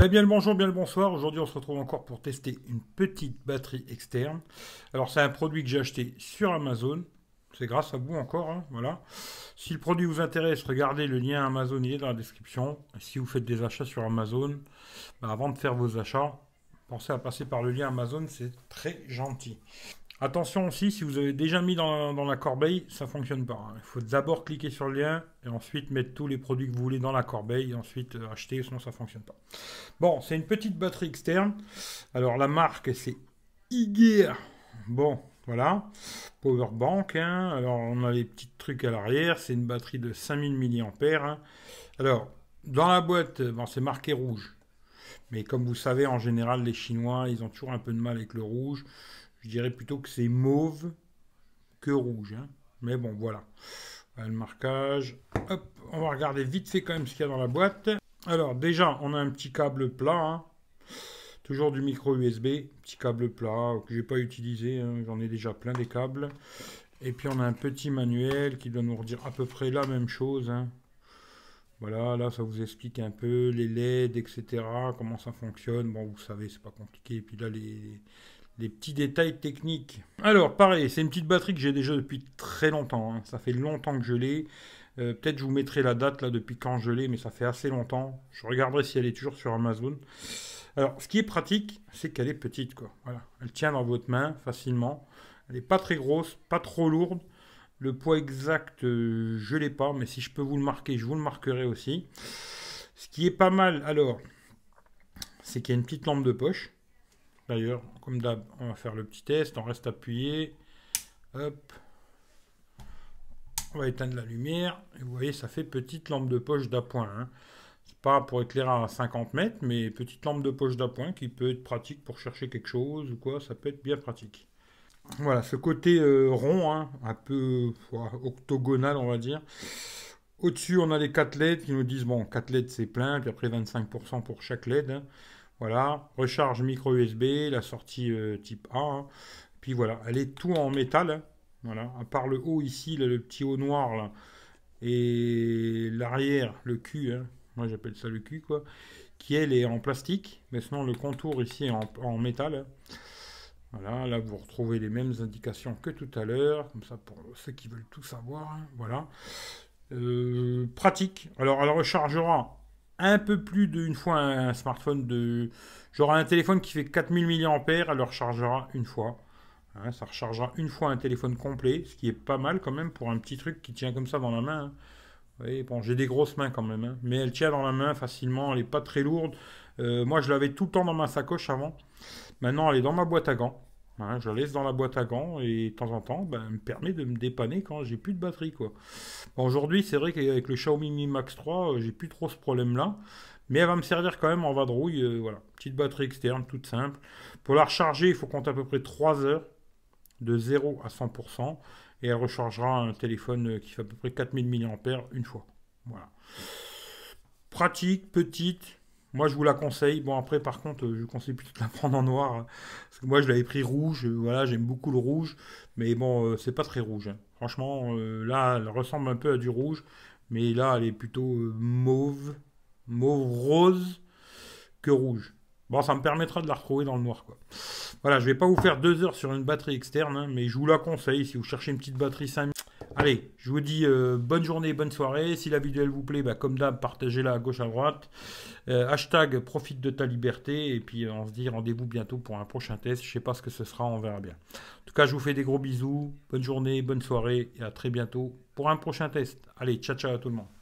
Bien le bonjour, bien le bonsoir. Aujourd'hui, on se retrouve encore pour tester une petite batterie externe. Alors, c'est un produit que j'ai acheté sur Amazon. C'est grâce à vous encore, hein, voilà. Si le produit vous intéresse, regardez le lien Amazon, il est dans la description. Et si vous faites des achats sur Amazon, avant de faire vos achats, pensez à passer par le lien Amazon, c'est très gentil. Attention aussi, si vous avez déjà mis dans la corbeille, ça ne fonctionne pas, hein. Il faut d'abord cliquer sur le lien et ensuite mettre tous les produits que vous voulez dans la corbeille et ensuite acheter, sinon ça ne fonctionne pas. Bon, c'est une petite batterie externe. Alors la marque, c'est Igear. Bon, voilà. Powerbank, hein. Alors on a les petits trucs à l'arrière. C'est une batterie de 5000 mAh, hein. Alors, dans la boîte, bon, c'est marqué rouge. Mais comme vous savez, en général, les Chinois, ils ont toujours un peu de mal avec le rouge. Je dirais plutôt que c'est mauve que rouge, hein. Mais bon, voilà. Voilà le marquage. Hop, on va regarder vite fait quand même ce qu'il y a dans la boîte. Alors, déjà, on a un petit câble plat, hein. Toujours du micro USB. Petit câble plat que je n'ai pas utilisé, hein. J'en ai déjà plein des câbles. Et puis, on a un petit manuel qui doit nous redire à peu près la même chose, hein. Voilà, là, ça vous explique un peu les LED, etc., comment ça fonctionne. Bon, vous savez, c'est pas compliqué. Et puis là, les petits détails techniques. Alors, pareil, c'est une petite batterie que j'ai déjà depuis très longtemps, hein. Ça fait longtemps que je l'ai. Peut-être je vous mettrai la date là depuis quand je l'ai, mais ça fait assez longtemps. Je regarderai si elle est toujours sur Amazon. Alors, ce qui est pratique, c'est qu'elle est petite, quoi. Voilà, elle tient dans votre main facilement. Elle n'est pas très grosse, pas trop lourde. Le poids exact, je l'ai pas, mais si je peux vous le marquer, je vous le marquerai aussi. Ce qui est pas mal, alors, c'est qu'il y a une petite lampe de poche. D'ailleurs, comme d'hab, on va faire le petit test. On reste appuyé. Hop. On va éteindre la lumière. Et vous voyez, ça fait petite lampe de poche d'appoint, hein. C'est pas pour éclairer à 50 mètres, mais petite lampe de poche d'appoint qui peut être pratique pour chercher quelque chose ou quoi. Ça peut être bien pratique. Voilà, ce côté rond, hein, un peu octogonal, on va dire. Au-dessus, on a les 4 LED qui nous disent, bon, 4 LED c'est plein, puis après 25% pour chaque LED, hein. Voilà, recharge micro USB, la sortie type A, hein. Puis voilà, elle est tout en métal, hein. Voilà, à part le haut ici, là, le petit haut noir, là, et l'arrière, le cul, hein. Moi j'appelle ça le cul, quoi, qui elle est en plastique, mais sinon le contour ici est en métal, hein. Voilà, là vous retrouvez les mêmes indications que tout à l'heure, comme ça pour ceux qui veulent tout savoir, hein. Voilà. Pratique. Alors elle rechargera un peu plus d'une fois un smartphone de... J'aurai un téléphone qui fait 4000 mAh, elle le rechargera une fois. Hein, ça rechargera une fois un téléphone complet, ce qui est pas mal quand même pour un petit truc qui tient comme ça dans la main, hein. Vous voyez, bon, j'ai des grosses mains quand même, hein, mais elle tient dans la main facilement, elle n'est pas très lourde. Moi, je l'avais tout le temps dans ma sacoche avant. Maintenant, elle est dans ma boîte à gants. Hein, je la laisse dans la boîte à gants et de temps en temps, ben, elle me permet de me dépanner quand j'ai plus de batterie, quoi. Bon, aujourd'hui, c'est vrai qu'avec le Xiaomi Mi Max 3, j'ai plus trop ce problème-là. Mais elle va me servir quand même en vadrouille. Voilà, petite batterie externe, toute simple. Pour la recharger, il faut compter à peu près 3 heures de 0 à 100%. Et elle rechargera un téléphone qui fait à peu près 4000 mAh une fois. Voilà. Pratique, petite. Moi, je vous la conseille. Bon, après, par contre, je vous conseille plutôt de la prendre en noir, hein. Parce que moi, je l'avais pris rouge. Voilà, j'aime beaucoup le rouge. Mais bon, c'est pas très rouge, hein. Franchement, là, elle ressemble un peu à du rouge. Mais là, elle est plutôt mauve. Mauve rose que rouge. Bon, ça me permettra de la retrouver dans le noir, quoi. Voilà, je vais pas vous faire 2 heures sur une batterie externe, hein, mais je vous la conseille si vous cherchez une petite batterie 5000. Allez, je vous dis bonne journée, bonne soirée. Si la vidéo elle vous plaît, bah, comme d'hab, partagez-la à gauche, à droite. Hashtag profite de ta liberté. Et puis on se dit rendez-vous bientôt pour un prochain test. Je sais pas ce que ce sera, on verra bien. En tout cas, je vous fais des gros bisous. Bonne journée, bonne soirée et à très bientôt pour un prochain test. Allez, ciao ciao à tout le monde.